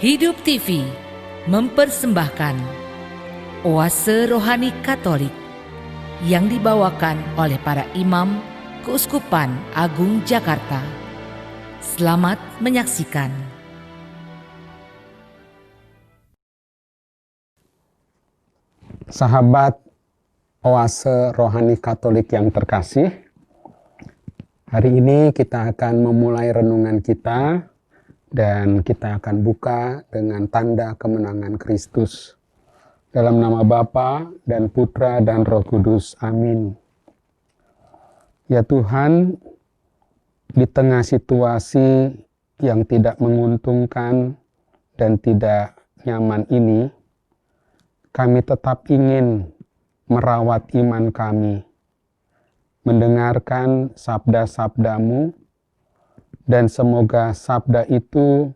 Hidup TV mempersembahkan Oase Rohani Katolik yang dibawakan oleh para imam Keuskupan Agung Jakarta. Selamat menyaksikan. Sahabat Oase Rohani Katolik yang terkasih, hari ini kita akan memulai renungan kita dan kita akan buka dengan tanda kemenangan Kristus. Dalam nama Bapa dan Putra dan Roh Kudus. Amin. Ya Tuhan, di tengah situasi yang tidak menguntungkan dan tidak nyaman ini, kami tetap ingin merawat iman kami, mendengarkan sabda-sabdamu, dan semoga sabda itu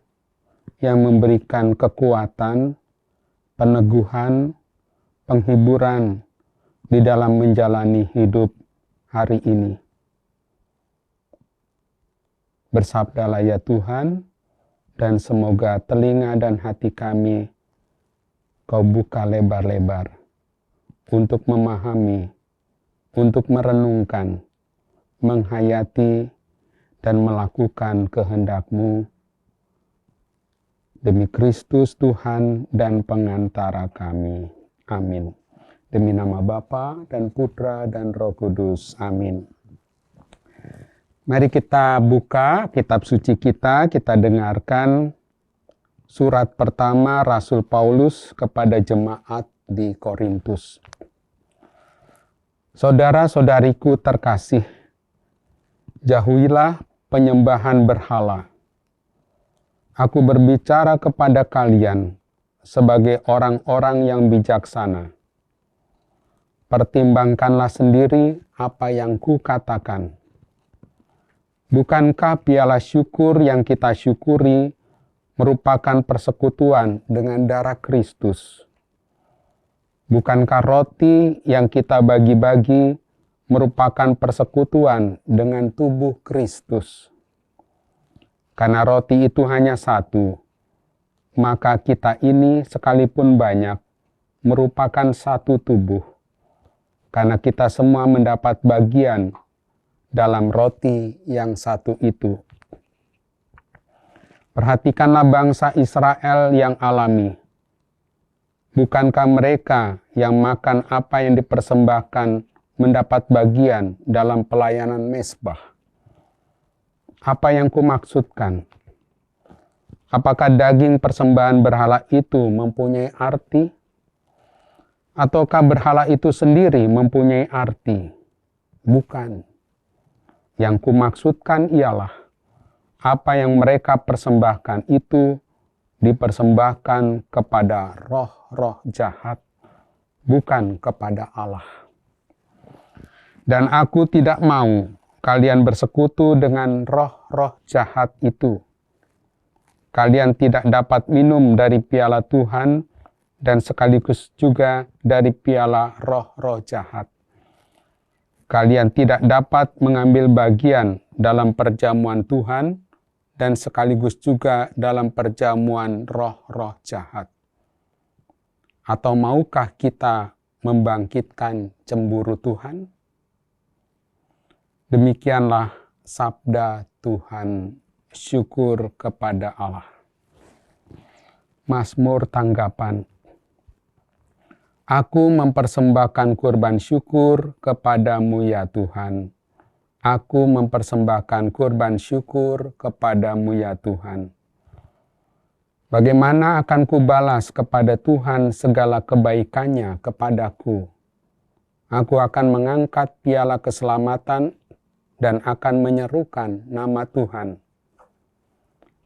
yang memberikan kekuatan, peneguhan, penghiburan di dalam menjalani hidup hari ini. Bersabdalah ya Tuhan, dan semoga telinga dan hati kami Kau buka lebar-lebar untuk memahami, untuk merenungkan, menghayati, dan melakukan kehendak-Mu demi Kristus Tuhan dan pengantara kami. Amin. Demi nama Bapa dan Putra dan Roh Kudus. Amin. Mari kita buka kitab suci kita dengarkan surat pertama Rasul Paulus kepada jemaat di Korintus. Saudara-saudariku terkasih, jauhilah penyembahan berhala. Aku berbicara kepada kalian sebagai orang-orang yang bijaksana. Pertimbangkanlah sendiri apa yang kukatakan. Bukankah piala syukur yang kita syukuri merupakan persekutuan dengan darah Kristus? Bukankah roti yang kita bagi-bagi merupakan persekutuan dengan tubuh Kristus? Karena roti itu hanya satu, maka kita ini sekalipun banyak merupakan satu tubuh, karena kita semua mendapat bagian dalam roti yang satu itu. Perhatikanlah bangsa Israel yang alami. Bukankah mereka yang makan apa yang dipersembahkan mendapat bagian dalam pelayanan mezbah? Apa yang kumaksudkan? Apakah daging persembahan berhala itu mempunyai arti? Ataukah berhala itu sendiri mempunyai arti? Bukan. Yang kumaksudkan ialah apa yang mereka persembahkan itu dipersembahkan kepada roh-roh jahat, bukan kepada Allah. Dan aku tidak mau kalian bersekutu dengan roh-roh jahat itu. Kalian tidak dapat minum dari piala Tuhan dan sekaligus juga dari piala roh-roh jahat. Kalian tidak dapat mengambil bagian dalam perjamuan Tuhan dan sekaligus juga dalam perjamuan roh-roh jahat. Atau maukah kita membangkitkan cemburu Tuhan? Demikianlah sabda Tuhan. Syukur kepada Allah. Mazmur tanggapan. Aku mempersembahkan kurban syukur kepadamu ya Tuhan. Aku mempersembahkan kurban syukur kepadamu ya Tuhan. Bagaimana akan kubalas kepada Tuhan segala kebaikannya kepadaku? Aku akan mengangkat piala keselamatan dan akan menyerukan nama Tuhan.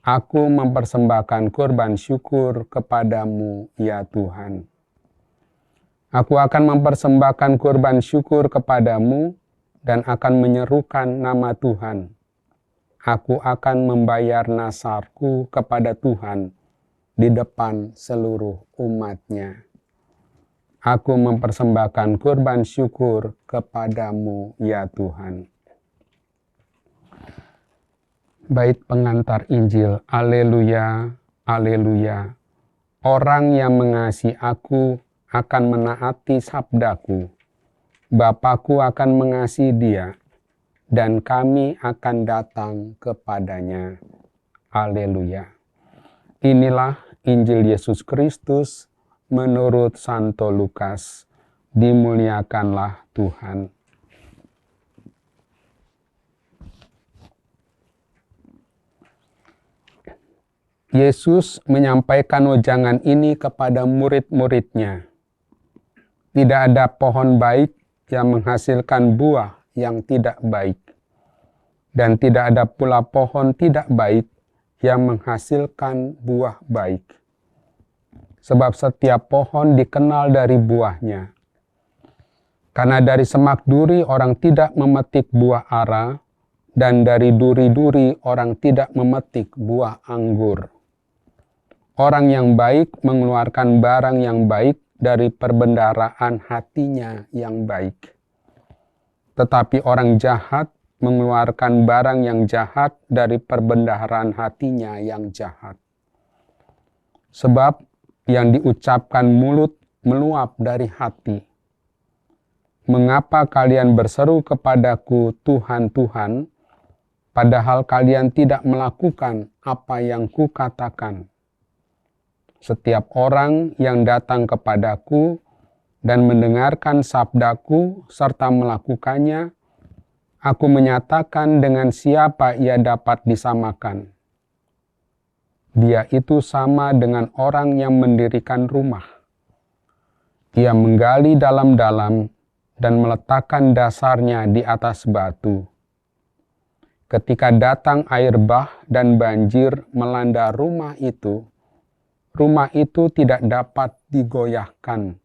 Aku mempersembahkan kurban syukur kepadamu ya Tuhan. Aku akan mempersembahkan kurban syukur kepadamu dan akan menyerukan nama Tuhan. Aku akan membayar nasarku kepada Tuhan di depan seluruh umat-Nya. Aku mempersembahkan kurban syukur kepadamu ya Tuhan. Bait pengantar Injil. Haleluya, Haleluya. Orang yang mengasihi aku akan menaati sabdaku. Bapakku akan mengasihi dia, dan kami akan datang kepadanya. Haleluya. Inilah Injil Yesus Kristus menurut Santo Lukas. Dimuliakanlah Tuhan. Yesus menyampaikan wejangan ini kepada murid-muridnya. Tidak ada pohon baik yang menghasilkan buah yang tidak baik, dan tidak ada pula pohon tidak baik yang menghasilkan buah baik. Sebab setiap pohon dikenal dari buahnya. Karena dari semak duri orang tidak memetik buah ara, dan dari duri-duri orang tidak memetik buah anggur. Orang yang baik mengeluarkan barang yang baik dari perbendaharaan hatinya yang baik. Tetapi orang jahat mengeluarkan barang yang jahat dari perbendaharaan hatinya yang jahat. Sebab yang diucapkan mulut meluap dari hati. Mengapa kalian berseru kepadaku, Tuhan, Tuhan, padahal kalian tidak melakukan apa yang kukatakan? Setiap orang yang datang kepadaku dan mendengarkan sabdaku serta melakukannya, aku menyatakan dengan siapa ia dapat disamakan. Dia itu sama dengan orang yang mendirikan rumah. Ia menggali dalam-dalam dan meletakkan dasarnya di atas batu. Ketika datang air bah dan banjir melanda rumah itu tidak dapat digoyahkan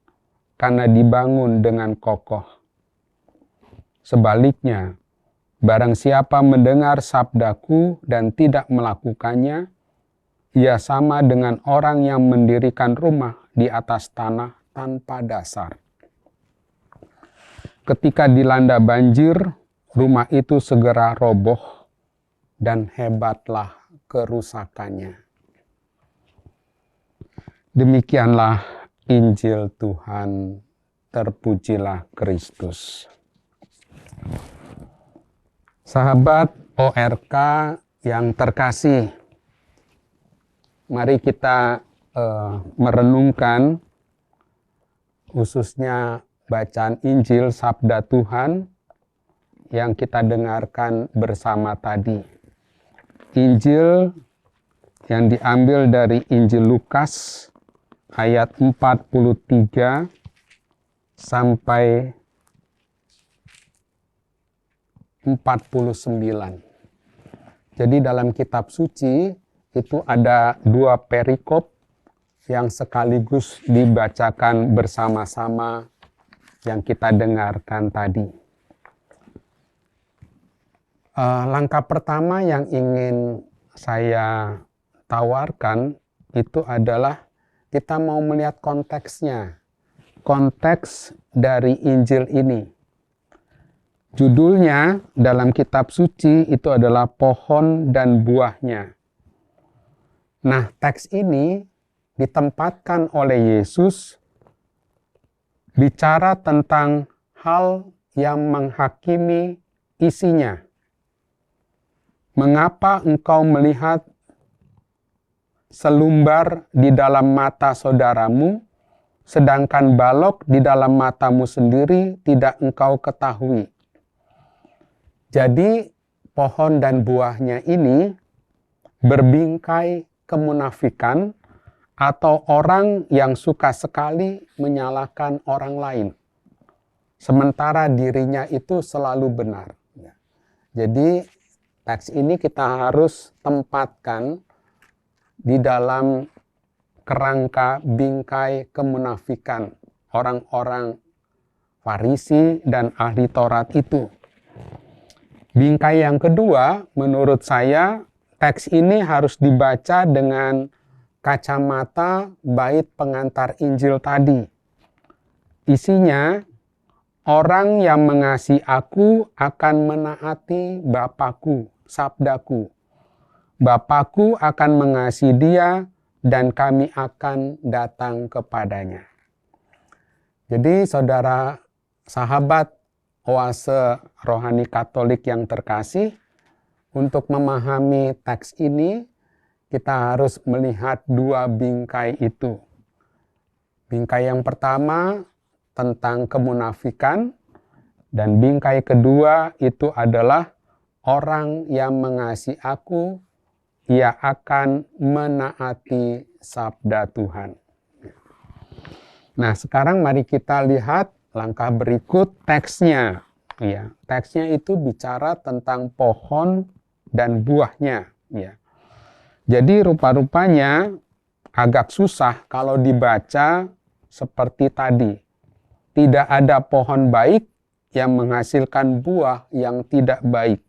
karena dibangun dengan kokoh. Sebaliknya, barang siapa mendengar sabdaku dan tidak melakukannya, ia sama dengan orang yang mendirikan rumah di atas tanah tanpa dasar. Ketika dilanda banjir, rumah itu segera roboh dan hebatlah kerusakannya. Demikianlah Injil Tuhan, terpujilah Kristus. Sahabat ORK yang terkasih, mari kita merenungkan khususnya bacaan Injil Sabda Tuhan yang kita dengarkan bersama tadi. Injil yang diambil dari Injil Lukas ayat 43 sampai 49. Jadi dalam kitab suci itu ada 2 perikop yang sekaligus dibacakan bersama-sama yang kita dengarkan tadi. Langkah pertama yang ingin saya tawarkan itu adalah kita mau melihat konteksnya, konteks dari Injil ini. Judulnya dalam kitab suci itu adalah pohon dan buahnya. Nah, teks ini ditempatkan oleh Yesus bicara tentang hal yang menghakimi isinya. Mengapa engkau melihat selumbar di dalam mata saudaramu, sedangkan balok di dalam matamu sendiri tidak engkau ketahui? Jadi pohon dan buahnya ini berbingkai kemunafikan atau orang yang suka sekali menyalahkan orang lain, sementara dirinya itu selalu benar. Jadi teks ini kita harus tempatkan di dalam kerangka bingkai kemunafikan orang-orang Farisi dan ahli Taurat itu. Bingkai yang kedua, menurut saya, teks ini harus dibaca dengan kacamata bait pengantar Injil tadi. Isinya, orang yang mengasihi aku akan menaati Bapakku, sabdaku. Bapakku akan mengasihi dia, dan kami akan datang kepadanya. Jadi saudara sahabat Oase Rohani Katolik yang terkasih, untuk memahami teks ini kita harus melihat dua bingkai itu. Bingkai yang pertama tentang kemunafikan, dan bingkai kedua itu adalah orang yang mengasihi aku, ia akan menaati sabda Tuhan. Nah, sekarang mari kita lihat langkah berikut teksnya. Ya, teksnya itu bicara tentang pohon dan buahnya. Ya. Jadi rupa-rupanya agak susah kalau dibaca seperti tadi. Tidak ada pohon baik yang menghasilkan buah yang tidak baik.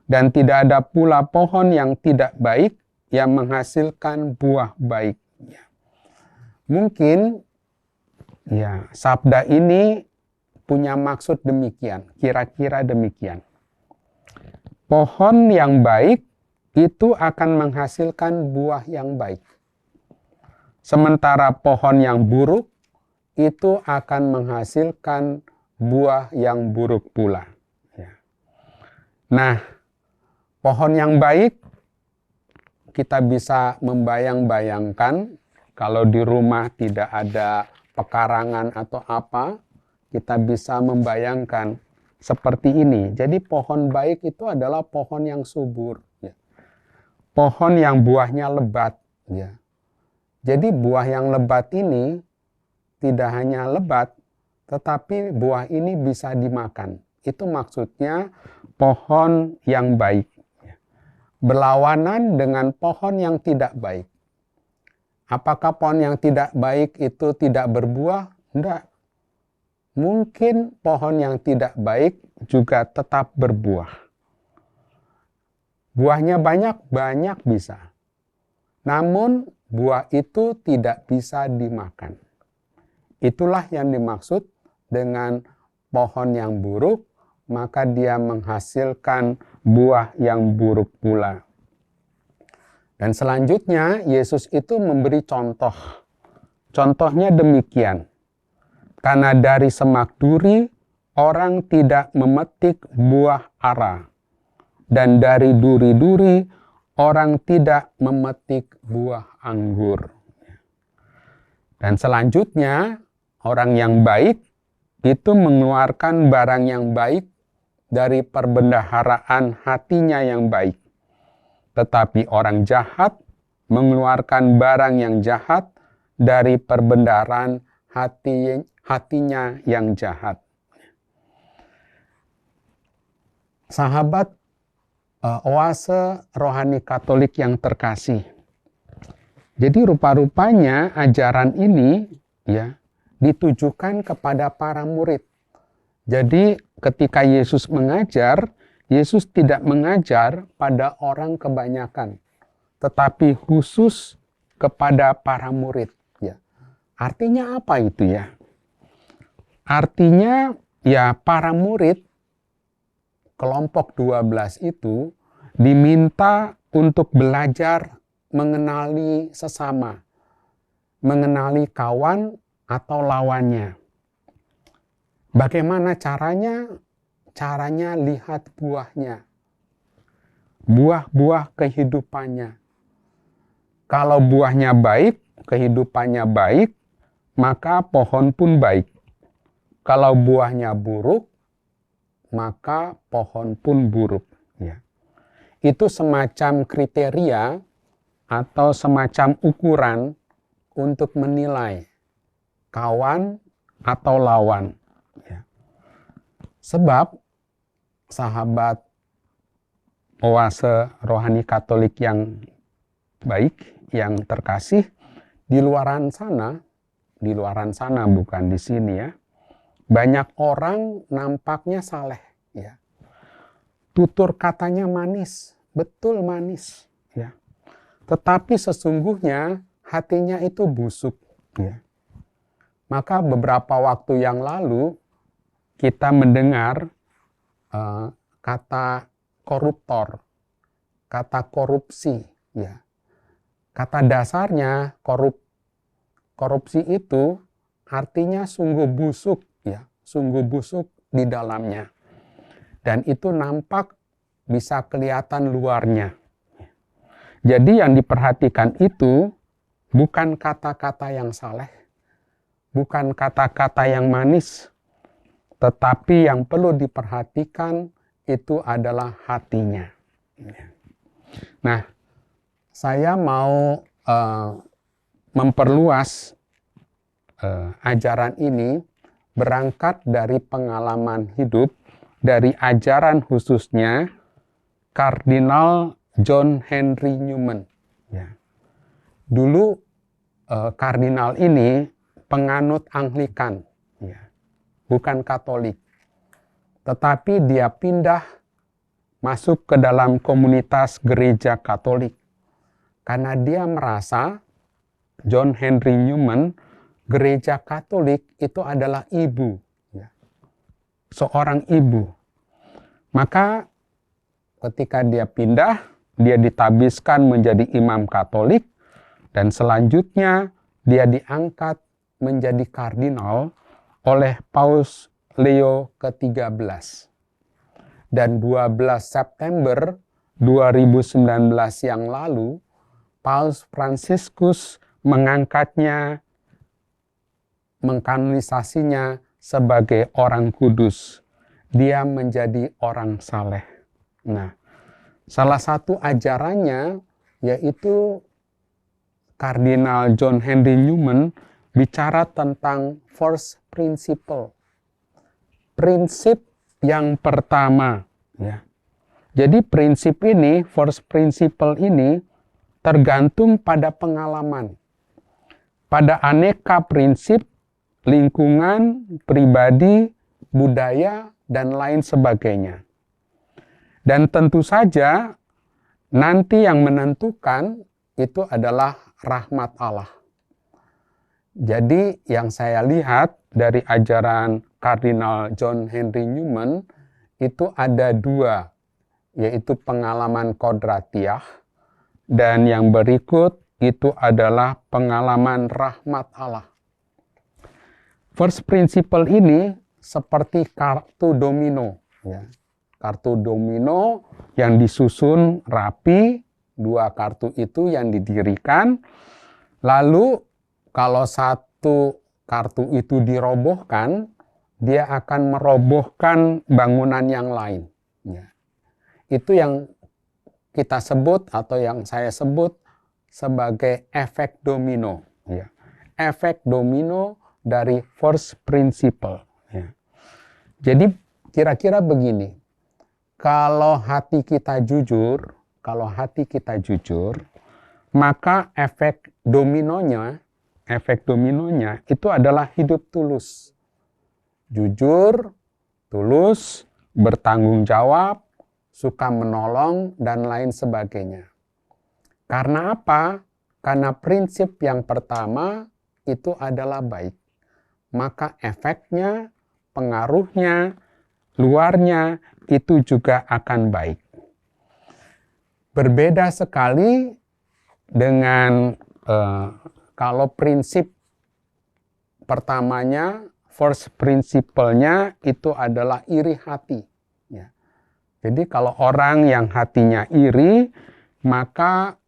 Dan tidak ada pula pohon yang tidak baik yang menghasilkan buah baik. Ya. Mungkin ya, sabda ini punya maksud demikian, kira-kira demikian. Pohon yang baik itu akan menghasilkan buah yang baik. Sementara pohon yang buruk itu akan menghasilkan buah yang buruk pula. Ya. Nah, pohon yang baik kita bisa membayang-bayangkan kalau di rumah tidak ada pekarangan atau apa, kita bisa membayangkan seperti ini. Jadi pohon baik itu adalah pohon yang subur, ya. Pohon yang buahnya lebat. Ya. Jadi buah yang lebat ini tidak hanya lebat, tetapi buah ini bisa dimakan. Itu maksudnya pohon yang baik. Ya. Berlawanan dengan pohon yang tidak baik. Apakah pohon yang tidak baik itu tidak berbuah? Tidak. Mungkin pohon yang tidak baik juga tetap berbuah. Buahnya banyak bisa. Namun buah itu tidak bisa dimakan. Itulah yang dimaksud dengan pohon yang buruk, maka dia menghasilkan buah yang buruk pula. Dan selanjutnya Yesus itu memberi contoh. Contohnya demikian. Karena dari semak duri orang tidak memetik buah ara. Dan dari duri-duri orang tidak memetik buah anggur. Dan selanjutnya orang yang baik itu mengeluarkan barang yang baik dari perbendaharaan hatinya yang baik. Tetapi orang jahat mengeluarkan barang yang jahat dari perbendaharaan hatinya yang jahat. Sahabat Oase Rohani Katolik yang terkasih. Jadi rupa-rupanya ajaran ini ya ditujukan kepada para murid. Jadi ketika Yesus mengajar, Yesus tidak mengajar pada orang kebanyakan, tetapi khusus kepada para murid. Ya. Artinya apa itu ya? Artinya ya para murid kelompok 12 itu diminta untuk belajar mengenali sesama, mengenali kawan atau lawannya. Bagaimana caranya? Caranya lihat buahnya. Buah-buah kehidupannya. Kalau buahnya baik, kehidupannya baik, maka pohon pun baik. Kalau buahnya buruk, maka pohon pun buruk. Ya. Itu semacam kriteria atau semacam ukuran untuk menilai kawan atau lawan. Ya. Sebab sahabat Oase Rohani Katolik yang baik, yang terkasih, di luaran sana bukan di sini ya, banyak orang nampaknya saleh, ya. Tutur katanya manis, betul manis, ya. Tetapi sesungguhnya hatinya itu busuk, ya. Maka beberapa waktu yang lalu kita mendengar kata koruptor, kata korupsi, ya. Kata dasarnya korupsi itu artinya sungguh busuk, ya, sungguh busuk di dalamnya. Dan itu nampak bisa kelihatan luarnya. Jadi yang diperhatikan itu bukan kata-kata yang saleh, bukan kata-kata yang manis, tetapi yang perlu diperhatikan itu adalah hatinya. Nah, saya mau memperluas ajaran ini berangkat dari pengalaman hidup, dari ajaran khususnya Kardinal John Henry Newman. Ya. Dulu kardinal ini penganut Anglikan, ya, bukan Katolik, tetapi dia pindah masuk ke dalam komunitas gereja Katolik karena dia merasa John Henry Newman, gereja Katolik itu adalah ibu, ya, seorang ibu. Maka ketika dia pindah, dia ditabiskan menjadi imam Katolik, dan selanjutnya dia diangkat menjadi kardinal oleh Paus Leo ke-13. Dan 12 September 2019 yang lalu, Paus Fransiskus mengangkatnya, mengkanonisasinya sebagai orang kudus. Dia menjadi orang saleh. Nah, salah satu ajarannya yaitu Kardinal John Henry Newman bicara tentang first principle. Prinsip yang pertama, ya. Jadi prinsip ini, first principle ini tergantung pada pengalaman. Pada aneka prinsip, lingkungan, pribadi, budaya, dan lain sebagainya. Dan tentu saja nanti yang menentukan itu adalah rahmat Allah. Jadi yang saya lihat dari ajaran Kardinal John Henry Newman itu ada dua, yaitu pengalaman kodratiah, dan yang berikut itu adalah pengalaman rahmat Allah. First principle ini seperti kartu domino, ya. Kartu domino yang disusun rapi, dua kartu itu yang didirikan, lalu kalau satu kartu itu dirobohkan, dia akan merobohkan bangunan yang lain. Ya. Itu yang kita sebut atau yang saya sebut sebagai efek domino. Ya. Efek domino dari first principle. Ya. Jadi kira-kira begini, kalau hati kita jujur, maka efek dominonya itu adalah hidup tulus. Jujur, tulus, bertanggung jawab, suka menolong, dan lain sebagainya. Karena apa? Karena prinsip yang pertama itu adalah baik. Maka efeknya, pengaruhnya, luarnya itu juga akan baik. Berbeda sekali dengan kalau prinsip pertamanya, first principle-nya itu adalah iri hati. Ya. Jadi kalau orang yang hatinya iri, maka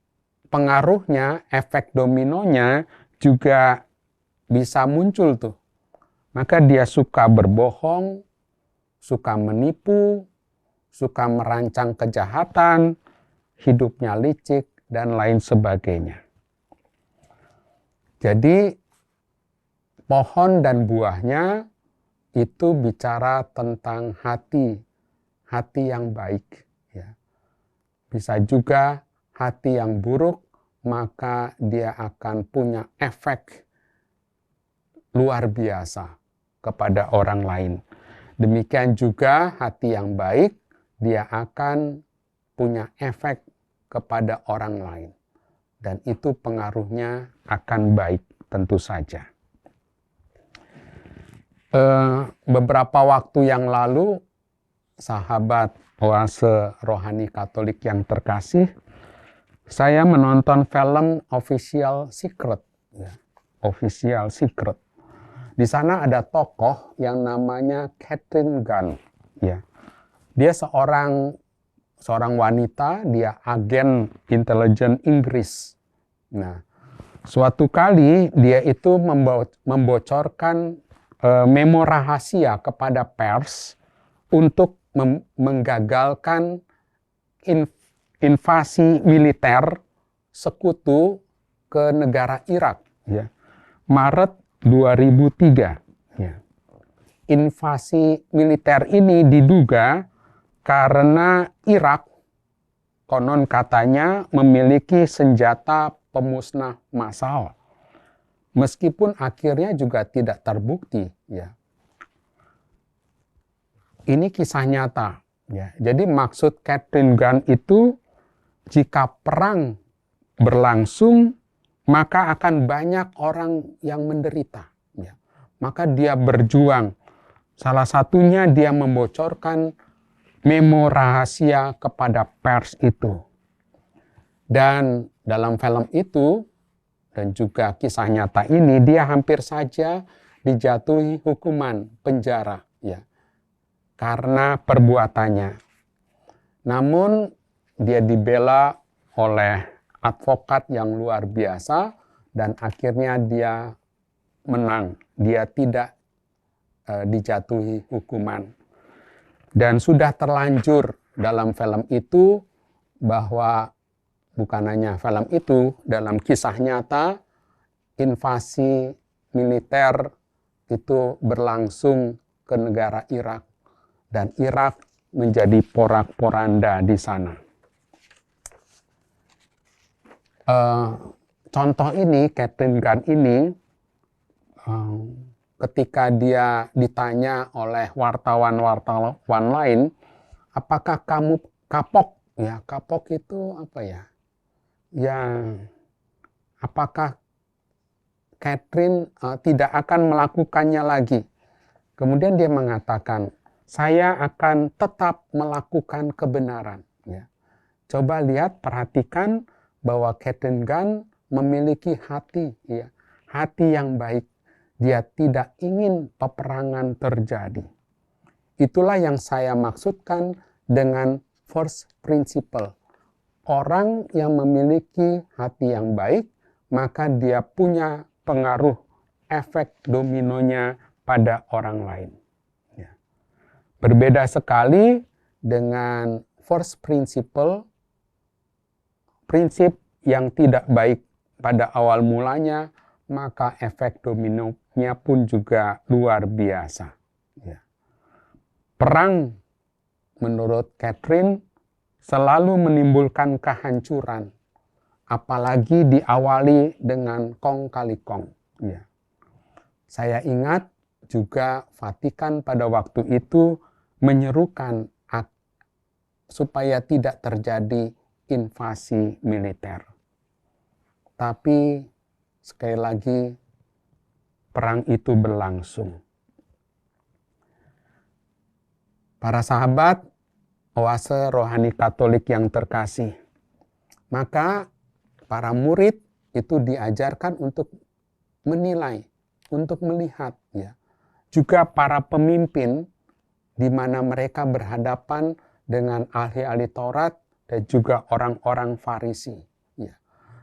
pengaruhnya, efek dominonya juga bisa muncul tuh. Maka dia suka berbohong, suka menipu, suka merancang kejahatan, hidupnya licik, dan lain sebagainya. Jadi, pohon dan buahnya itu bicara tentang hati yang baik. Ya. Bisa juga hati yang buruk, maka dia akan punya efek luar biasa kepada orang lain. Demikian juga hati yang baik, dia akan punya efek kepada orang lain. Dan itu pengaruhnya akan baik tentu saja. Beberapa waktu yang lalu, sahabat Oase Rohani Katolik yang terkasih saya menonton film Official Secret, ya. Official Secret. Di sana ada tokoh yang namanya Katharine Gun, ya. Dia seorang wanita, dia agen intelijen Inggris. Nah, suatu kali dia itu membocorkan memo rahasia kepada pers untuk menggagalkan invasi militer sekutu ke negara Irak, ya. Maret 2003, ya. Invasi militer ini diduga karena Irak konon katanya memiliki senjata pemusnah massal, meskipun akhirnya juga tidak terbukti, ya. Ini kisah nyata, ya. Jadi maksud Katharine Gun itu, jika perang berlangsung, maka akan banyak orang yang menderita, ya. Maka dia berjuang. Salah satunya dia membocorkan memo rahasia kepada pers itu. Dan dalam film itu, dan juga kisah nyata ini, dia hampir saja dijatuhi hukuman penjara, ya, karena perbuatannya. Namun dia dibela oleh advokat yang luar biasa dan akhirnya dia menang. Dia tidak dijatuhi hukuman. Dan sudah terlanjur dalam film itu bahwa bukan hanya film itu, dalam kisah nyata invasi militer itu berlangsung ke negara Irak. Dan Irak menjadi porak-poranda di sana. Contoh ini, Katharine Gun ini, ketika dia ditanya oleh wartawan lain, apakah kamu kapok? Ya, kapok itu apa ya? Ya, apakah Katharine tidak akan melakukannya lagi? Kemudian dia mengatakan, saya akan tetap melakukan kebenaran. Ya. Coba lihat, perhatikan bahwa Katharine Gun memiliki hati, ya, hati yang baik. Dia tidak ingin peperangan terjadi. Itulah yang saya maksudkan dengan first principle. Orang yang memiliki hati yang baik, maka dia punya pengaruh efek dominonya pada orang lain. Berbeda sekali dengan first principle, prinsip yang tidak baik pada awal mulanya, maka efek dominonya pun juga luar biasa. Ya. Perang, menurut Katharine, selalu menimbulkan kehancuran, apalagi diawali dengan kong kali kong. Ya. Saya ingat juga Vatikan pada waktu itu menyerukan supaya tidak terjadi invasi militer. Tapi sekali lagi perang itu berlangsung. Para sahabat, oase rohani Katolik yang terkasih, maka para murid itu diajarkan untuk menilai, untuk melihat, ya. Juga para pemimpin di mana mereka berhadapan dengan ahli-ahli Taurat dan juga orang-orang Farisi. Ya.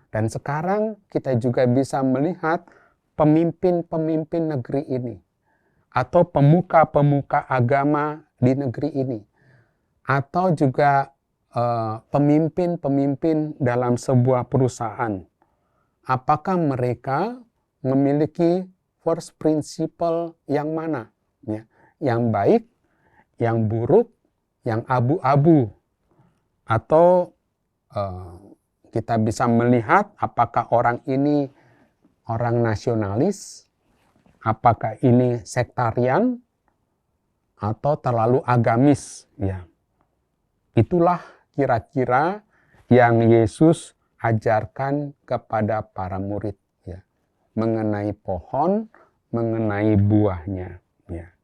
Dan sekarang kita juga bisa melihat pemimpin-pemimpin negeri ini, atau pemuka-pemuka agama di negeri ini, atau juga pemimpin-pemimpin dalam sebuah perusahaan. Apakah mereka memiliki first principle yang mana? Ya. Yang baik, yang buruk, yang abu-abu, atau kita bisa melihat apakah orang ini orang nasionalis, apakah ini sektarian, atau terlalu agamis. Ya. Itulah kira-kira yang Yesus ajarkan kepada para murid, ya, mengenai pohon, mengenai buahnya. Ya.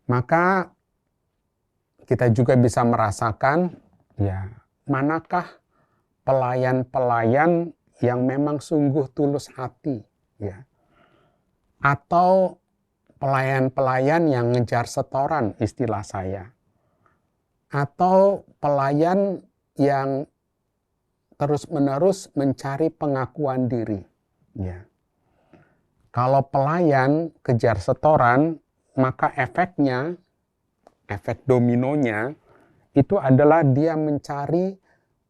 Maka kita juga bisa merasakan, ya, manakah pelayan-pelayan yang memang sungguh tulus hati, ya. Atau pelayan-pelayan yang ngejar setoran, istilah saya. Atau pelayan yang terus-menerus mencari pengakuan diri, ya. Kalau pelayan kejar setoran, maka efeknya, efek dominonya, itu adalah dia mencari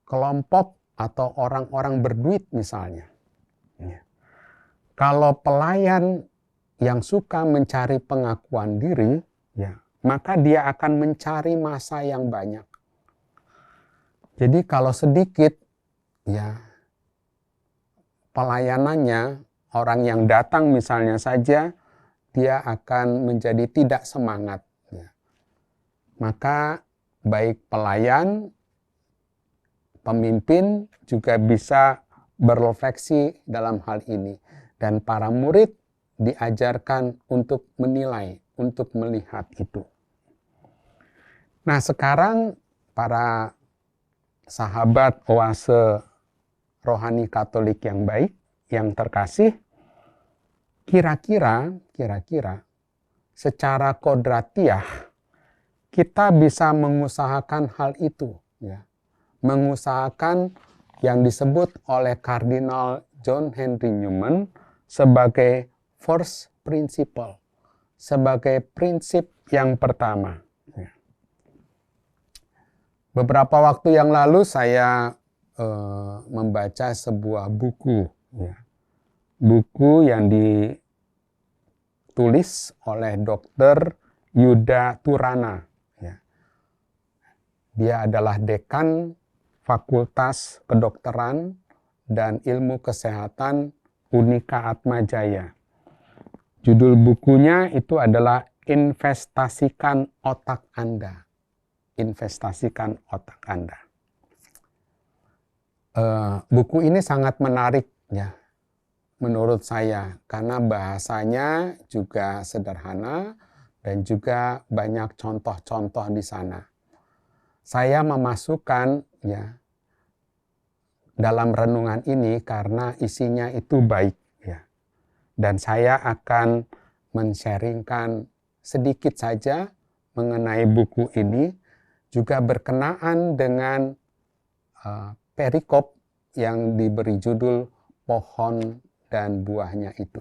kelompok atau orang-orang berduit misalnya. Ya. Kalau pelayan yang suka mencari pengakuan diri, ya, maka dia akan mencari masa yang banyak. Jadi kalau sedikit, ya, pelayanannya, orang yang datang misalnya saja, dia akan menjadi tidak semangat. Ya. Maka baik pelayan, pemimpin juga bisa berefleksi dalam hal ini. Dan para murid diajarkan untuk menilai, untuk melihat itu. Nah, sekarang para sahabat oase rohani Katolik yang baik, yang terkasih, kira-kira secara kodratiah kita bisa mengusahakan hal itu, ya. Mengusahakan yang disebut oleh Kardinal John Henry Newman sebagai first principle, sebagai prinsip yang pertama. Ya. Beberapa waktu yang lalu saya membaca sebuah buku, ya. Buku yang ditulis oleh Dr. Yuda Turana. Ya. Dia adalah dekan Fakultas Kedokteran dan Ilmu Kesehatan Unika Atmajaya. Judul bukunya itu adalah Investasikan Otak Anda. Investasikan otak Anda. Buku ini sangat menarik, ya, menurut saya, karena bahasanya juga sederhana dan juga banyak contoh-contoh di sana. Saya memasukkan, ya, dalam renungan ini karena isinya itu baik, ya. Dan saya akan men-sharingkan sedikit saja mengenai buku ini, juga berkenaan dengan perikop yang diberi judul Pohon dan Buahnya Itu.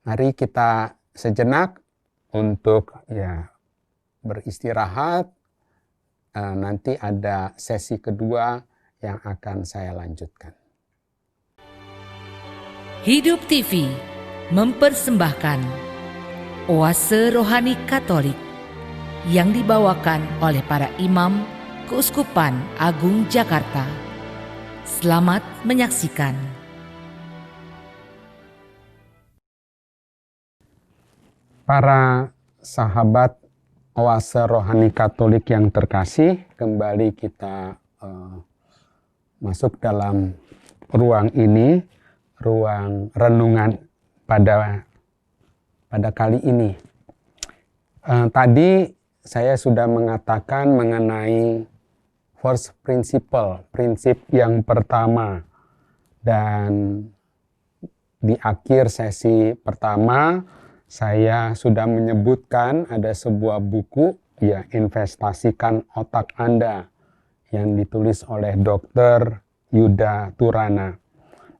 Mari kita sejenak untuk, ya, beristirahat. Nanti ada sesi kedua yang akan saya lanjutkan. Hidup TV mempersembahkan Oase Rohani Katolik yang dibawakan oleh para imam Keuskupan Agung Jakarta. Selamat menyaksikan. Para sahabat Oase Rohani Katolik yang terkasih, kembali kita masuk dalam ruang ini, ruang renungan pada kali ini. Tadi saya sudah mengatakan mengenai first principle, prinsip yang pertama. Dan di akhir sesi pertama, saya sudah menyebutkan ada sebuah buku, ya, Investasikan Otak Anda, yang ditulis oleh Dr. Yuda Turana.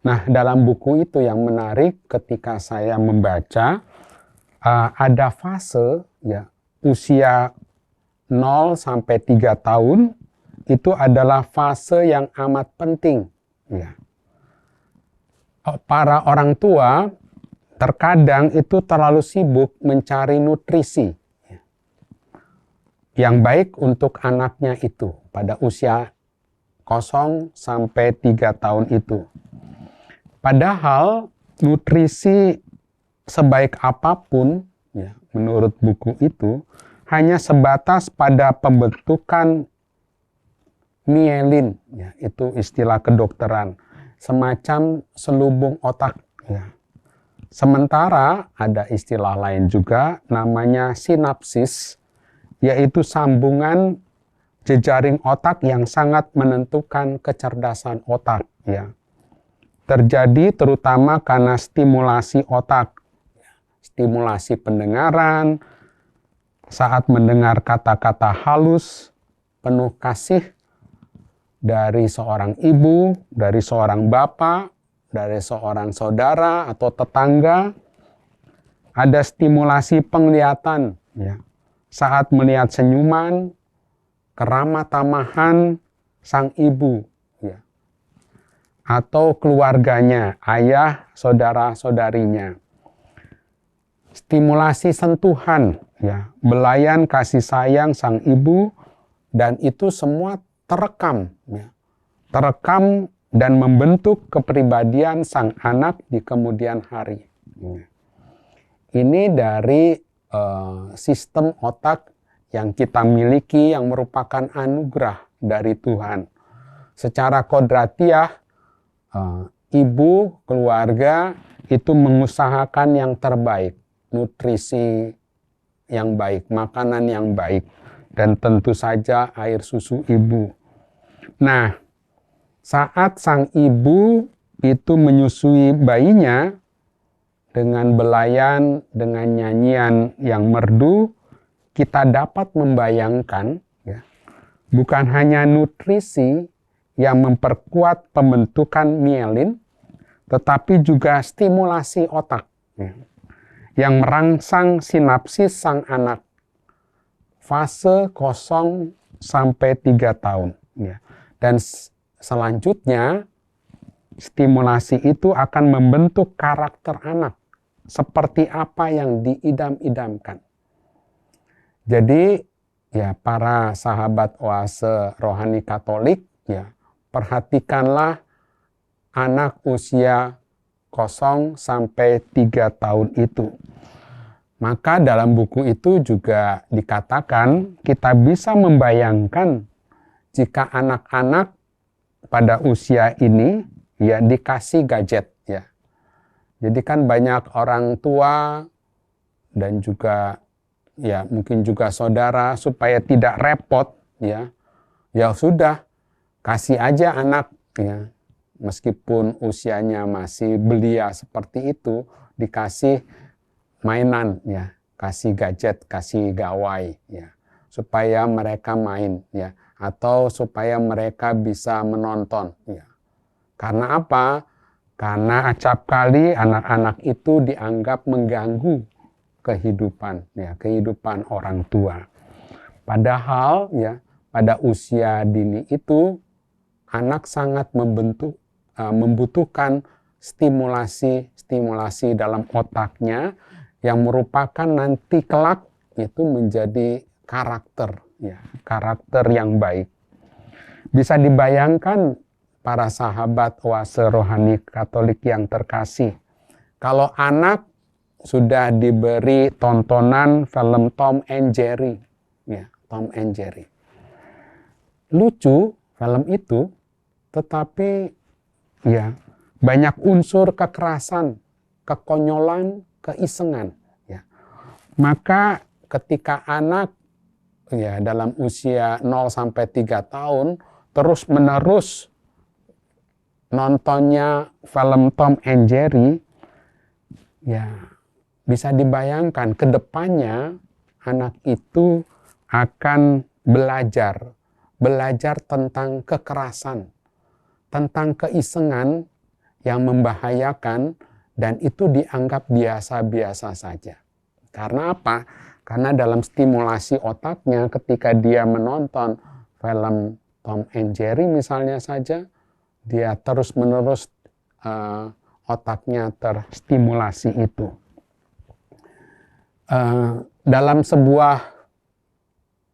Nah, dalam buku itu yang menarik ketika saya membaca, ada fase, ya, usia 0 sampai 3 tahun, itu adalah fase yang amat penting, ya. Para orang tua terkadang itu terlalu sibuk mencari nutrisi yang baik untuk anaknya itu pada usia 0 sampai 3 tahun itu. Padahal nutrisi sebaik apapun, ya, menurut buku itu, hanya sebatas pada pembentukan mielin, ya, itu istilah kedokteran, semacam selubung otak, ya. Sementara ada istilah lain juga namanya sinapsis, yaitu sambungan jejaring otak yang sangat menentukan kecerdasan otak, ya. Terjadi terutama karena stimulasi otak, stimulasi pendengaran, saat mendengar kata-kata halus, penuh kasih dari seorang ibu, dari seorang bapak, dari seorang saudara atau tetangga. Ada stimulasi penglihatan, ya. Saat melihat senyuman, keramah tamahan sang ibu, ya, atau keluarganya, ayah, saudara-saudarinya. Stimulasi sentuhan, ya, belayan kasih sayang sang ibu, dan itu semua terekam, ya. Terekam dan membentuk kepribadian sang anak di kemudian hari. Ya. Ini dari sistem otak yang kita miliki yang merupakan anugerah dari Tuhan. Secara kodratiah, ibu, keluarga itu mengusahakan yang terbaik, nutrisi yang baik, makanan yang baik, dan tentu saja air susu ibu. Nah, saat sang ibu itu menyusui bayinya dengan belayan, dengan nyanyian yang merdu, kita dapat membayangkan, ya, bukan hanya nutrisi yang memperkuat pembentukan mielin, tetapi juga stimulasi otak, ya, yang merangsang sinapsis sang anak fase 0 sampai 3 tahun. Ya. Dan selanjutnya, stimulasi itu akan membentuk karakter anak seperti apa yang diidam-idamkan. Jadi, ya, para sahabat oase rohani Katolik, ya, perhatikanlah anak usia 0 sampai 3 tahun itu. Maka dalam buku itu juga dikatakan kita bisa membayangkan jika anak-anak pada usia ini, ya, dikasih gadget, ya. Jadi kan banyak orang tua dan juga, ya, mungkin juga saudara, supaya tidak repot, ya, ya sudah, kasih aja anak, ya, meskipun usianya masih belia seperti itu, dikasih mainan, ya, kasih gadget, kasih gawai, ya, supaya mereka main, ya, atau supaya mereka bisa menonton, ya. Karena apa? Karena acap kali anak-anak itu dianggap mengganggu kehidupan, ya, kehidupan orang tua. Padahal, ya, pada usia dini itu anak sangat membutuhkan stimulasi dalam otaknya yang merupakan nanti kelak itu menjadi karakter, ya, karakter yang baik. Bisa dibayangkan para sahabat oase rohani Katolik yang terkasih, kalau anak sudah diberi tontonan film Tom and Jerry, ya, Tom and Jerry, lucu film itu, tetapi, ya, banyak unsur kekerasan, kekonyolan, keisengan, ya. Maka ketika anak, ya, dalam usia 0 sampai 3 tahun terus-menerus nontonnya film Tom and Jerry, ya, bisa dibayangkan ke depannya anak itu akan belajar tentang kekerasan, tentang keisengan yang membahayakan, dan itu dianggap biasa-biasa saja. Karena apa? Karena dalam stimulasi otaknya ketika dia menonton film Tom and Jerry misalnya saja, dia terus-menerus otaknya terstimulasi itu.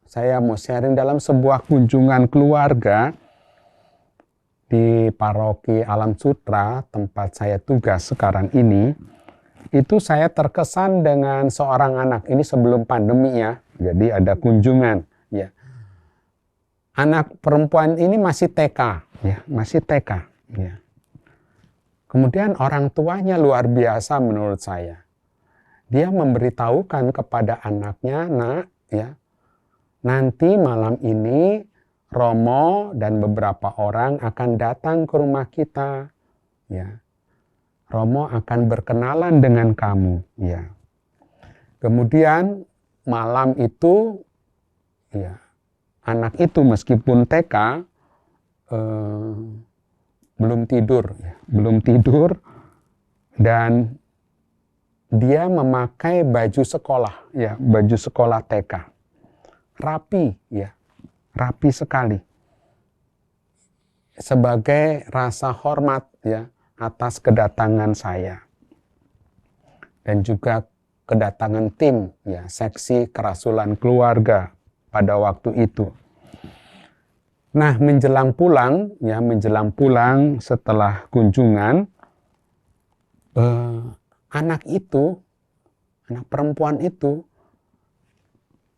Saya mau sharing dalam sebuah kunjungan keluarga di paroki Alam Sutra, tempat saya tugas sekarang ini, itu saya terkesan dengan seorang anak. Ini sebelum pandemi, ya, jadi ada kunjungan, ya. Anak perempuan ini masih TK, ya, masih TK, ya. Kemudian orang tuanya luar biasa menurut saya. Dia memberitahukan kepada anaknya, "Nak, ya, nanti malam ini Romo dan beberapa orang akan datang ke rumah kita, ya. Romo akan berkenalan dengan kamu, ya. Kemudian malam itu, ya, anak itu meskipun TK belum tidur, ya, belum tidur, dan dia memakai baju sekolah, ya, baju sekolah TK, rapi, ya, rapi sekali, sebagai rasa hormat, ya, atas kedatangan saya dan juga kedatangan tim, ya, seksi kerasulan keluarga pada waktu itu. Nah, menjelang pulang, ya, menjelang pulang setelah kunjungan, anak itu, anak perempuan itu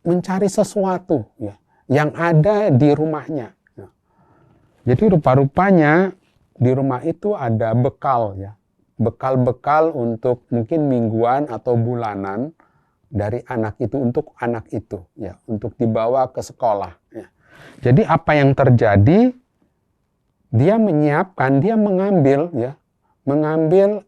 mencari sesuatu, ya, yang ada di rumahnya. Jadi rupa-rupanya di rumah itu ada bekal, ya, bekal-bekal untuk mungkin mingguan atau bulanan dari anak itu untuk anak itu, ya, untuk dibawa ke sekolah, ya. Jadi apa yang terjadi? Dia menyiapkan, dia mengambil, ya, mengambil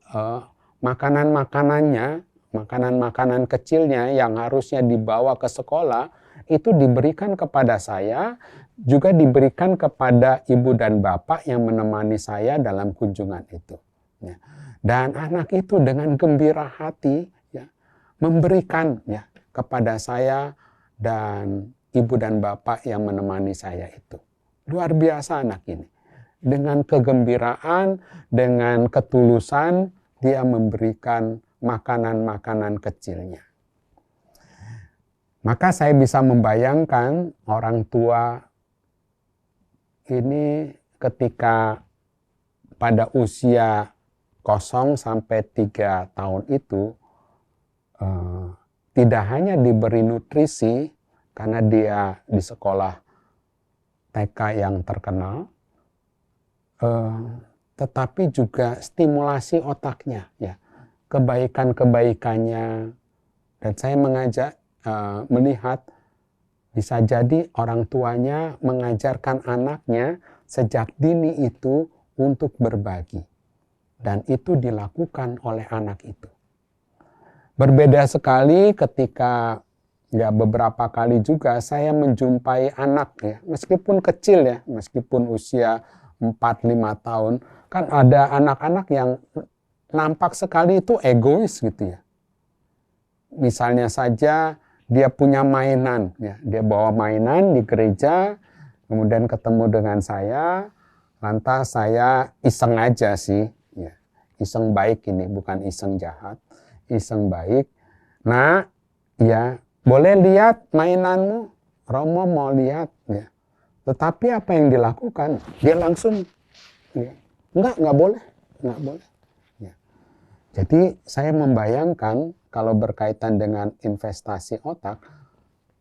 makanan-makanannya, makanan-makanan kecilnya yang harusnya dibawa ke sekolah, itu diberikan kepada saya, juga diberikan kepada ibu dan bapak yang menemani saya dalam kunjungan itu. Ya. Dan anak itu dengan gembira hati, ya, memberikan, ya, kepada saya dan ibu dan bapak yang menemani saya itu. Luar biasa anak ini. Dengan kegembiraan, dengan ketulusan, dia memberikan makanan-makanan kecilnya. Maka saya bisa membayangkan orang tua ini ketika pada usia 0 sampai 3 tahun itu tidak hanya diberi nutrisi karena dia di sekolah TK yang terkenal, tetapi juga stimulasi otaknya, ya, kebaikan-kebaikannya. Dan saya melihat bisa jadi orang tuanya mengajarkan anaknya sejak dini itu untuk berbagi. Dan itu dilakukan oleh anak itu. Berbeda sekali ketika, ya, beberapa kali juga saya menjumpai anak, ya, meskipun kecil, ya, meskipun usia 4-5 tahun, kan ada anak-anak yang nampak sekali itu egois gitu, ya. Misalnya saja dia punya mainan, ya, dia bawa mainan di gereja, kemudian ketemu dengan saya, lantas saya iseng aja sih, ya, iseng baik ini, bukan iseng jahat, iseng baik. Nah, ya, boleh lihat mainanmu, Romo mau lihat, ya. Tetapi apa yang dilakukan? Dia langsung, ya, enggak boleh, enggak boleh. Ya. Jadi saya membayangkan kalau berkaitan dengan investasi otak,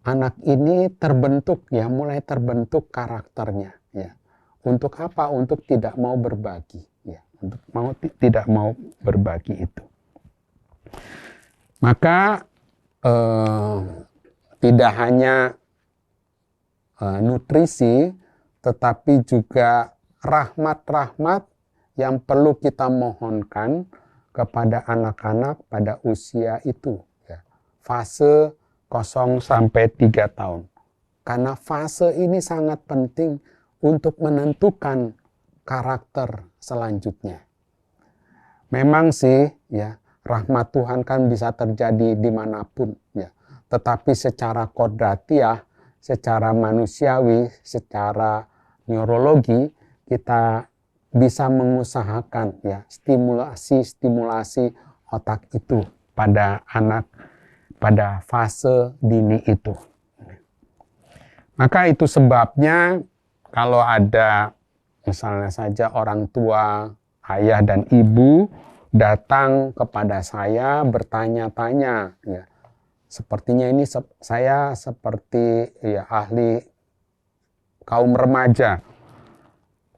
anak ini terbentuk, ya, mulai terbentuk karakternya, ya. Untuk apa? Untuk tidak mau berbagi, ya. Untuk tidak mau berbagi itu. Maka tidak hanya nutrisi, tetapi juga rahmat-rahmat yang perlu kita mohonkan kepada anak-anak pada usia itu, ya, fase 0 sampai 3 tahun. Karena fase ini sangat penting untuk menentukan karakter selanjutnya. Memang sih, ya, rahmat Tuhan kan bisa terjadi dimanapun, ya. Tetapi secara kodratiah, secara manusiawi, secara neurologi, kita bisa mengusahakan, ya, stimulasi otak itu pada anak pada fase dini itu. Maka itu sebabnya kalau ada misalnya saja orang tua, ayah dan ibu datang kepada saya bertanya-tanya, ya, sepertinya ini saya seperti, ya, ahli kaum remaja.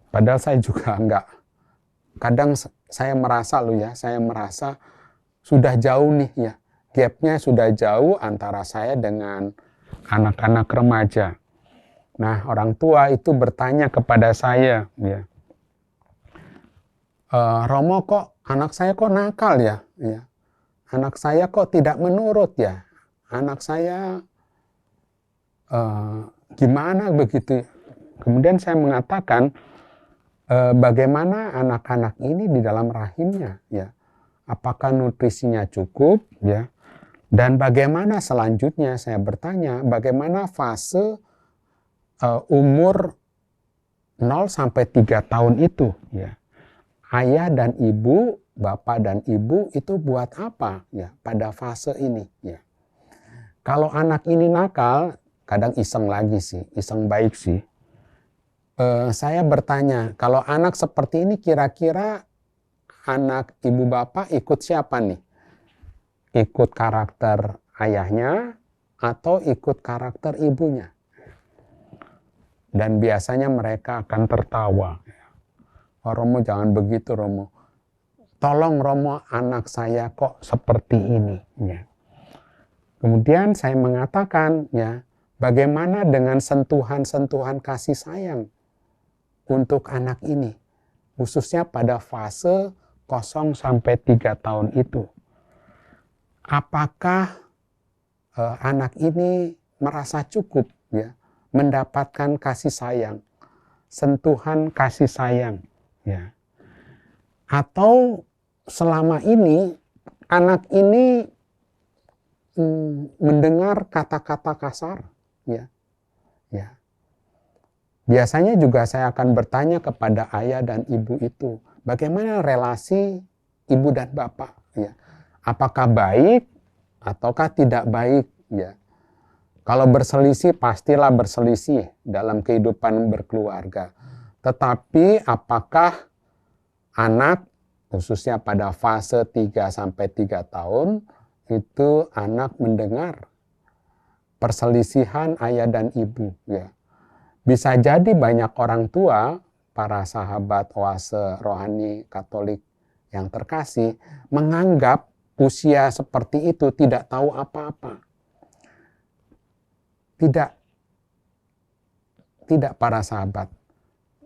Padahal saya juga enggak. Kadang saya merasa saya merasa sudah jauh nih, ya. Gapnya sudah jauh antara saya dengan anak-anak remaja. Nah, orang tua itu bertanya kepada saya, ya, Romo, kok anak saya kok nakal ya? Ya, anak saya kok tidak menurut ya? Anak saya gimana begitu? Kemudian saya mengatakan, bagaimana anak-anak ini di dalam rahimnya, ya? Apakah nutrisinya cukup, ya? Dan bagaimana selanjutnya? Saya bertanya, bagaimana fase umur 0 sampai 3 tahun itu, ya? Ayah dan ibu, bapak dan ibu itu buat apa, ya, pada fase ini, ya? Kalau anak ini nakal, kadang iseng lagi sih, iseng baik sih. Saya bertanya, kalau anak seperti ini kira-kira anak ibu bapak ikut siapa nih? Ikut karakter ayahnya atau ikut karakter ibunya? Dan biasanya mereka akan tertawa. Oh, Romo jangan begitu Romo. Tolong Romo, anak saya kok seperti ini. Ya. Kemudian saya mengatakan, ya, bagaimana dengan sentuhan-sentuhan kasih sayang untuk anak ini, khususnya pada fase 0 sampai 3 tahun itu. Apakah anak ini merasa cukup, ya, mendapatkan kasih sayang, sentuhan kasih sayang, ya? Atau selama ini anak ini mendengar kata-kata kasar, ya, ya. Biasanya juga saya akan bertanya kepada ayah dan ibu itu, bagaimana relasi ibu dan bapak, ya? Apakah baik ataukah tidak baik, ya? Kalau berselisih pastilah berselisih dalam kehidupan berkeluarga. Tetapi apakah anak khususnya pada fase 3 sampai 3 tahun itu anak mendengar perselisihan ayah dan ibu, ya? Bisa jadi banyak orang tua, para sahabat oase rohani Katolik yang terkasih, menganggap usia seperti itu tidak tahu apa-apa. Tidak para sahabat.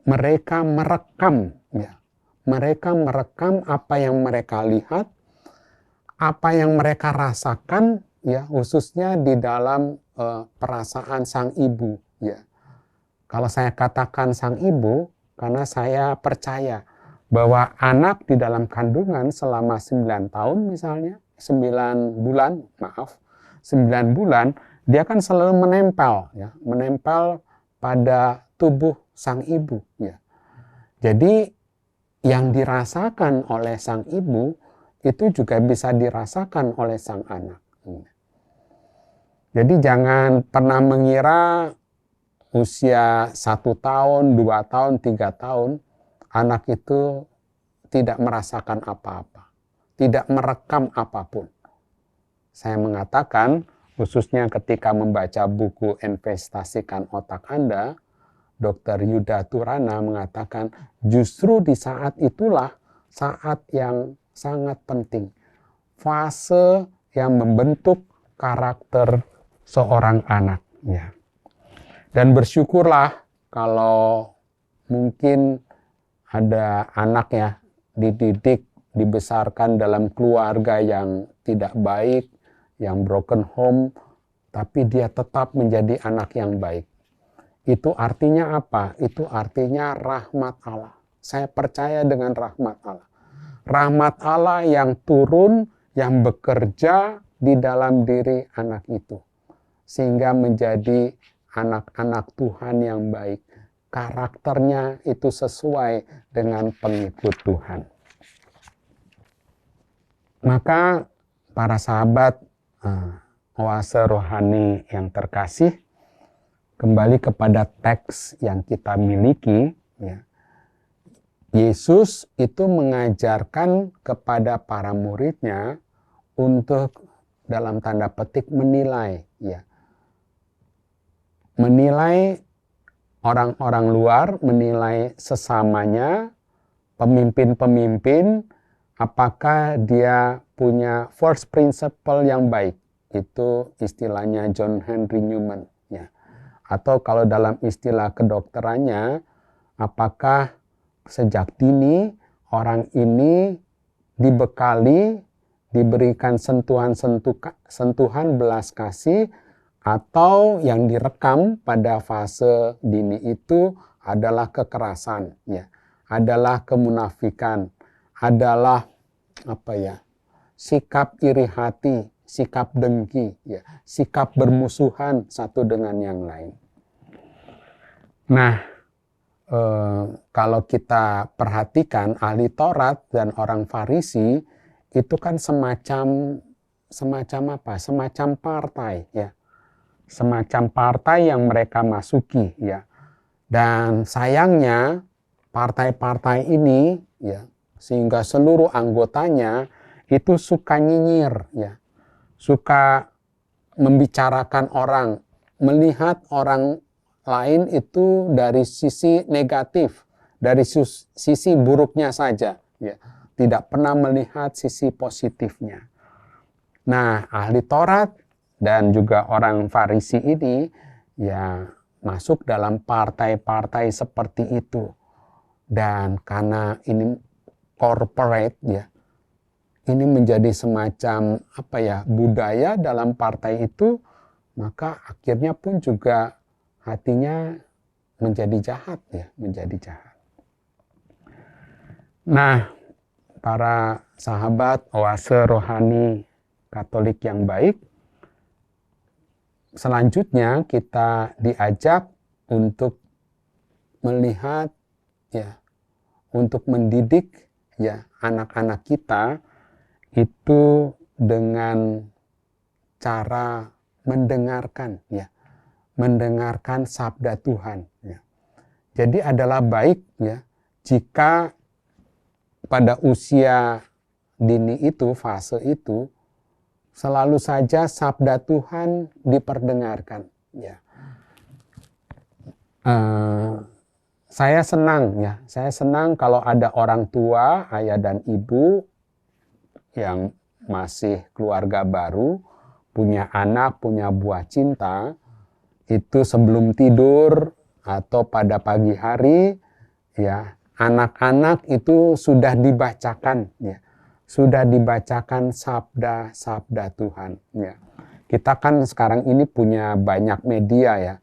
Mereka merekam, ya. Mereka merekam apa yang mereka lihat, apa yang mereka rasakan, ya, khususnya di dalam perasaan sang ibu, ya. Kalau saya katakan sang ibu, karena saya percaya bahwa anak di dalam kandungan selama 9 tahun misalnya, 9 bulan, 9 bulan, dia kan selalu menempel, ya, menempel pada tubuh sang ibu, ya. Jadi yang dirasakan oleh sang ibu itu juga bisa dirasakan oleh sang anak. Jadi jangan pernah mengira usia 1 tahun, 2 tahun, 3 tahun, anak itu tidak merasakan apa-apa, tidak merekam apapun. Saya mengatakan, khususnya ketika membaca buku Investasikan Otak Anda, Dr. Yuda Turana mengatakan, justru di saat itulah saat yang sangat penting. Fase yang membentuk karakter seorang anak. Ya. Dan bersyukurlah kalau mungkin ada anak ya dididik, dibesarkan dalam keluarga yang tidak baik, yang broken home, tapi dia tetap menjadi anak yang baik. Itu artinya apa? Itu artinya rahmat Allah. Saya percaya dengan rahmat Allah. Rahmat Allah yang turun, yang bekerja di dalam diri anak itu. Sehingga menjadi anak-anak Tuhan yang baik. Karakternya itu sesuai dengan pengikut Tuhan. Maka para sahabat oase rohani yang terkasih, kembali kepada teks yang kita miliki, ya. Yesus itu mengajarkan kepada para muridnya untuk dalam tanda petik menilai, ya. Menilai orang-orang luar, menilai sesamanya, pemimpin-pemimpin, apakah dia punya first principle yang baik. Itu istilahnya John Henry Newman, ya. Atau kalau dalam istilah kedokterannya, apakah sejak dini orang ini dibekali, diberikan sentuhan belas kasih, atau yang direkam pada fase dini itu adalah kekerasan, ya, adalah kemunafikan, adalah sikap iri hati, sikap dengki, ya, sikap bermusuhan satu dengan yang lain. Nah, kalau kita perhatikan ahli Taurat dan orang Farisi itu kan semacam apa? Semacam partai, ya, semacam partai yang mereka masuki, ya. Dan sayangnya partai-partai ini, ya, sehingga seluruh anggotanya itu suka nyinyir, ya, suka membicarakan orang, melihat orang lain itu dari sisi negatif, dari sisi buruknya saja, ya, tidak pernah melihat sisi positifnya. Nah, ahli Taurat dan juga orang Farisi ini ya masuk dalam partai-partai seperti itu. Dan karena ini corporate, ya, ini menjadi semacam budaya dalam partai itu, maka akhirnya pun juga hatinya menjadi jahat, ya, menjadi jahat. Nah, para sahabat oase rohani Katolik yang baik, selanjutnya kita diajak untuk melihat, ya, untuk mendidik, ya, anak-anak kita itu dengan cara mendengarkan, ya, mendengarkan sabda Tuhan, ya. Jadi adalah baik, ya, jika pada usia dini itu, fase itu, selalu saja sabda Tuhan diperdengarkan, ya. Saya senang, ya, saya senang kalau ada orang tua, ayah dan ibu yang masih keluarga baru, punya anak, punya buah cinta, itu sebelum tidur atau pada pagi hari, ya, anak-anak itu sudah dibacakan, ya, sudah dibacakan sabda-sabda Tuhan, ya. Kita kan sekarang ini punya banyak media, ya,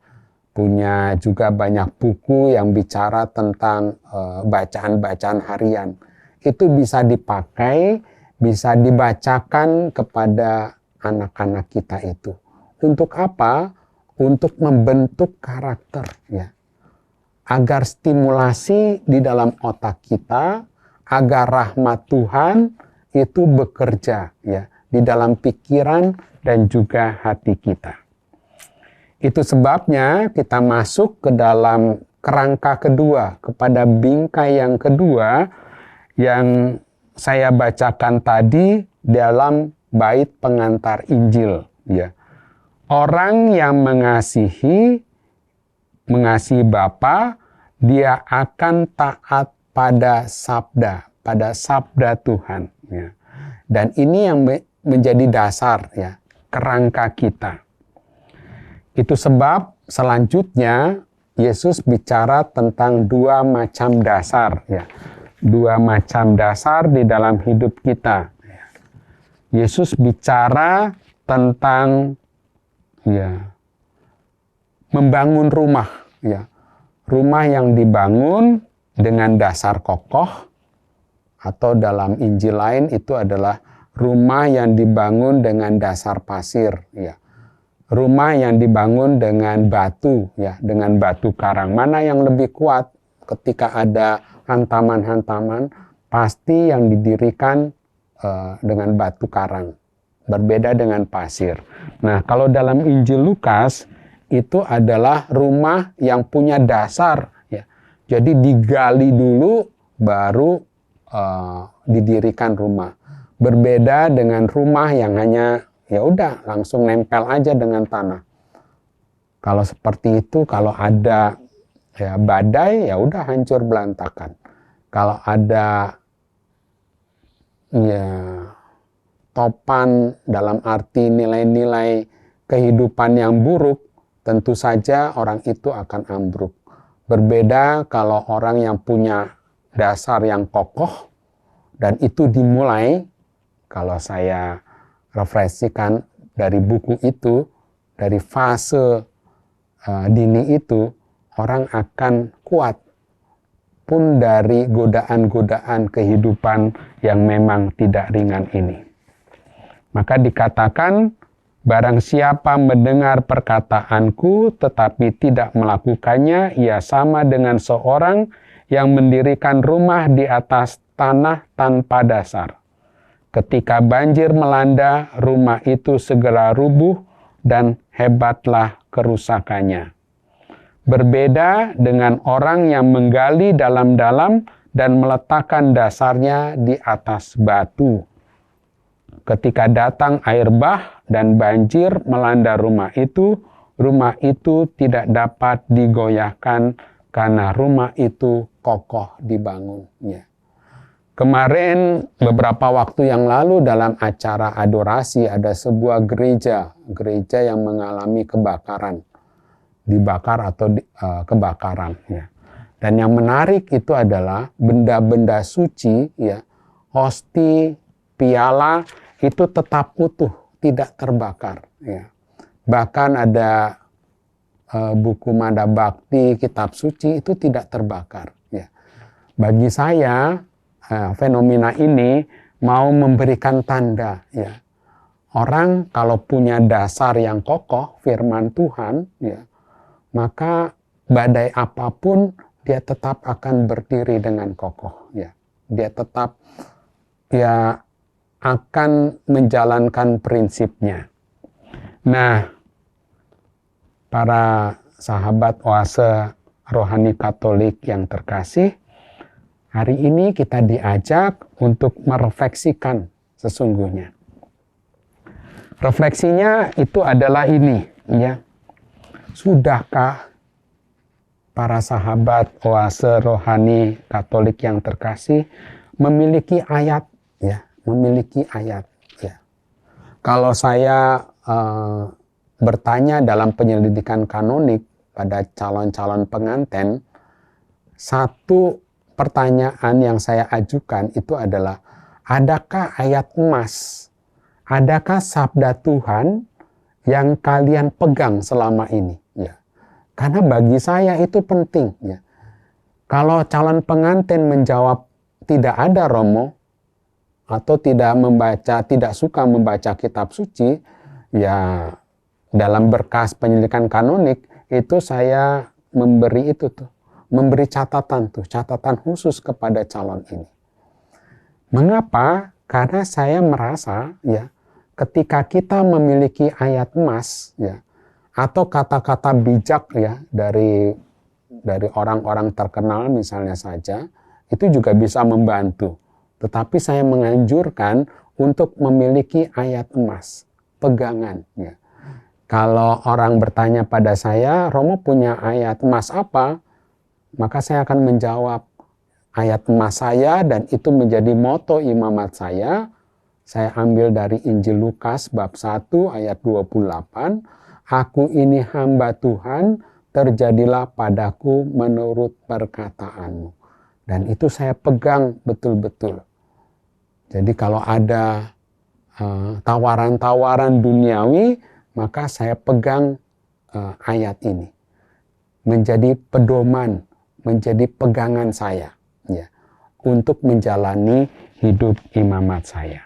punya juga banyak buku yang bicara tentang bacaan-bacaan harian. Itu bisa dipakai, bisa dibacakan kepada anak-anak kita itu. Untuk apa? Untuk membentuk karakter, ya, agar stimulasi di dalam otak kita, agar rahmat Tuhan itu bekerja, ya, di dalam pikiran dan juga hati kita. Itu sebabnya kita masuk ke dalam kerangka kedua, kepada bingkai yang kedua yang saya bacakan tadi dalam bait pengantar Injil, ya. Orang yang mengasihi Bapa, dia akan taat pada sabda Tuhan, ya. Dan ini yang menjadi dasar, ya, kerangka kita. Itu sebab selanjutnya Yesus bicara tentang dua macam dasar, ya. Dua macam dasar di dalam hidup kita. Yesus bicara tentang, ya, membangun rumah, ya. Rumah yang dibangun dengan dasar kokoh, atau dalam Injil lain itu adalah rumah yang dibangun dengan dasar pasir, ya. Rumah yang dibangun dengan batu, ya, dengan batu karang. Mana yang lebih kuat? Ketika ada hantaman-hantaman, pasti yang didirikan dengan batu karang. Berbeda dengan pasir. Nah, kalau dalam Injil Lukas, itu adalah rumah yang punya dasar, ya. Jadi digali dulu, baru didirikan rumah. Berbeda dengan rumah yang hanya ya udah langsung nempel aja dengan tanah. Kalau seperti itu, kalau ada, ya, badai, ya udah hancur berantakan. Kalau ada, ya, topan dalam arti nilai-nilai kehidupan yang buruk, tentu saja orang itu akan ambruk. Berbeda kalau orang yang punya dasar yang kokoh dan itu dimulai, kalau saya refleksikan dari buku itu, dari fase dini itu, orang akan kuat pun dari godaan-godaan kehidupan yang memang tidak ringan ini. Maka dikatakan, barang siapa mendengar perkataanku tetapi tidak melakukannya, ia sama dengan seorang yang mendirikan rumah di atas tanah tanpa dasar. Ketika banjir melanda, rumah itu segera rubuh dan hebatlah kerusakannya. Berbeda dengan orang yang menggali dalam-dalam dan meletakkan dasarnya di atas batu. Ketika datang air bah dan banjir melanda rumah itu tidak dapat digoyahkan karena rumah itu kokoh dibangunnya. Kemarin beberapa waktu yang lalu dalam acara adorasi ada sebuah gereja yang mengalami kebakaran. Dibakar atau kebakaran, ya. Dan yang menarik itu adalah benda-benda suci, ya, hosti, piala itu tetap utuh, tidak terbakar, ya. Bahkan ada buku Mada Bakti, kitab suci itu tidak terbakar, ya. Bagi saya fenomena ini mau memberikan tanda, ya. Orang kalau punya dasar yang kokoh, firman Tuhan, ya, maka badai apapun dia tetap akan berdiri dengan kokoh, ya. Dia tetap akan menjalankan prinsipnya. Nah, para sahabat oase rohani Katolik yang terkasih, hari ini kita diajak untuk merefleksikan sesungguhnya. Refleksinya itu adalah ini, ya. Sudahkah para sahabat oase rohani Katolik yang terkasih memiliki ayat, ya, memiliki ayat, ya. Kalau saya bertanya dalam penyelidikan kanonik pada calon-calon pengantin, satu pertanyaan yang saya ajukan itu adalah, adakah ayat emas, adakah sabda Tuhan yang kalian pegang selama ini, ya. Karena bagi saya itu penting, ya. Kalau calon pengantin menjawab tidak ada Romo atau tidak suka membaca kitab suci, ya dalam berkas penyelidikan kanonik itu saya memberi catatan khusus kepada calon ini. Mengapa? Karena saya merasa, ya, ketika kita memiliki ayat emas, ya, atau kata-kata bijak, ya, dari orang-orang terkenal misalnya saja, itu juga bisa membantu. Tetapi saya menganjurkan untuk memiliki ayat emas, pegangan, ya. Kalau orang bertanya pada saya, Romo punya ayat emas apa? Maka saya akan menjawab, ayat emas saya, dan itu menjadi moto imamat saya. Saya ambil dari Injil Lukas bab 1 ayat 28. Aku ini hamba Tuhan, terjadilah padaku menurut perkataanmu. Dan itu saya pegang betul-betul. Jadi kalau ada tawaran-tawaran duniawi, maka saya pegang ayat ini. Menjadi pedoman, menjadi pegangan saya, ya, untuk menjalani hidup imamat saya.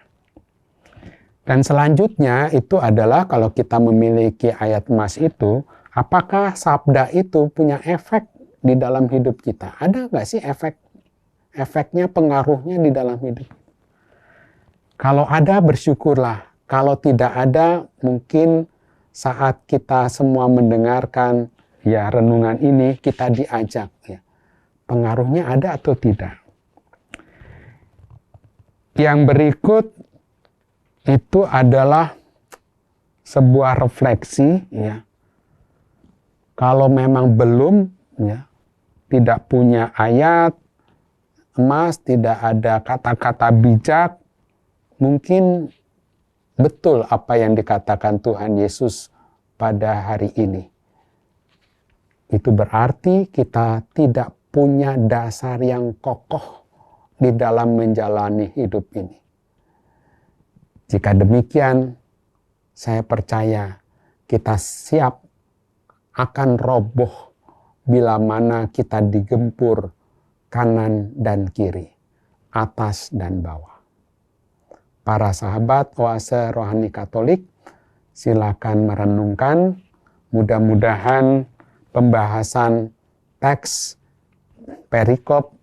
Dan selanjutnya itu adalah kalau kita memiliki ayat emas itu, apakah sabda itu punya efek di dalam hidup kita? Ada nggak sih efeknya, pengaruhnya di dalam hidup? Kalau ada, bersyukurlah. Kalau tidak ada, mungkin saat kita semua mendengarkan, ya, renungan ini, kita diajak, ya, pengaruhnya ada atau tidak. Yang berikut itu adalah sebuah refleksi, ya. Kalau memang belum, ya, tidak punya ayat emas, tidak ada kata-kata bijak, mungkin betul apa yang dikatakan Tuhan Yesus pada hari ini. itu berarti kita tidak punya dasar yang kokoh di dalam menjalani hidup ini. Jika demikian, saya percaya kita siap akan roboh bila mana kita digempur kanan dan kiri, atas dan bawah. Para sahabat Oase Rohani Katolik, silakan merenungkan. Mudah-mudahan pembahasan teks perikop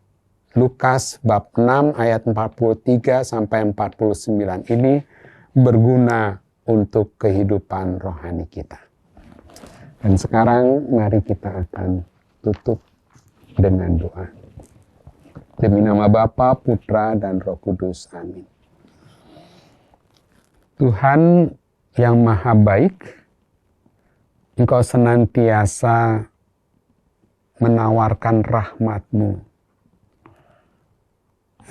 Lukas bab 6 ayat 43 sampai 49 ini berguna untuk kehidupan rohani kita. Dan sekarang mari kita akan tutup dengan doa. Demi nama Bapa, Putra, dan Roh Kudus. Amin. Tuhan yang Maha Baik, Engkau senantiasa menawarkan rahmat-Mu.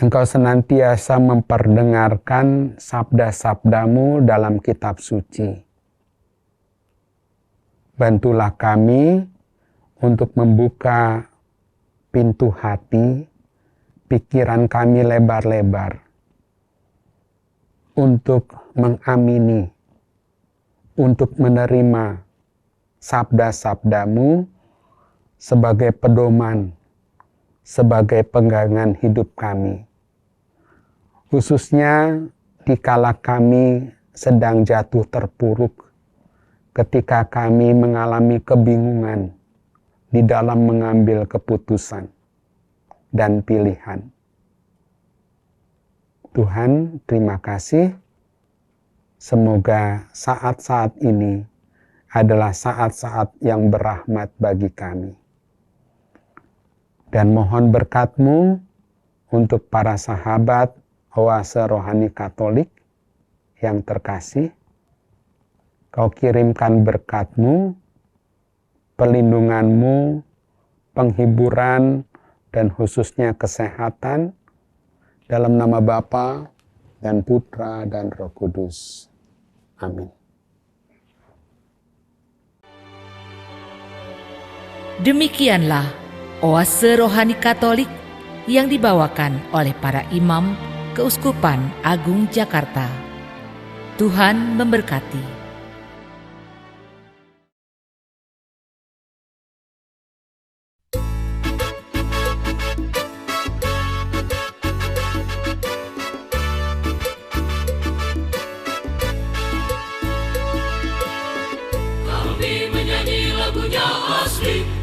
Engkau senantiasa memperdengarkan sabda-sabda-Mu dalam kitab suci. Bantulah kami untuk membuka pintu hati, pikiran kami lebar-lebar, untuk mengamini, untuk menerima sabda-sabda-Mu sebagai pedoman, sebagai pegangan hidup kami. Khususnya dikala kami sedang jatuh terpuruk, ketika kami mengalami kebingungan di dalam mengambil keputusan dan pilihan. Tuhan, terima kasih. Semoga saat-saat ini adalah saat-saat yang berahmat bagi kami. Dan mohon berkat-Mu untuk para sahabat Oase Rohani Katolik yang terkasih. Kau kirimkan berkat-Mu, perlindungan-Mu, penghiburan, dan khususnya kesehatan, dalam nama Bapa dan Putra dan Roh Kudus. Amin. Demikianlah Oase Rohani Katolik yang dibawakan oleh para imam Keuskupan Agung Jakarta. Tuhan memberkati. Kami menyanyi lagunya asli.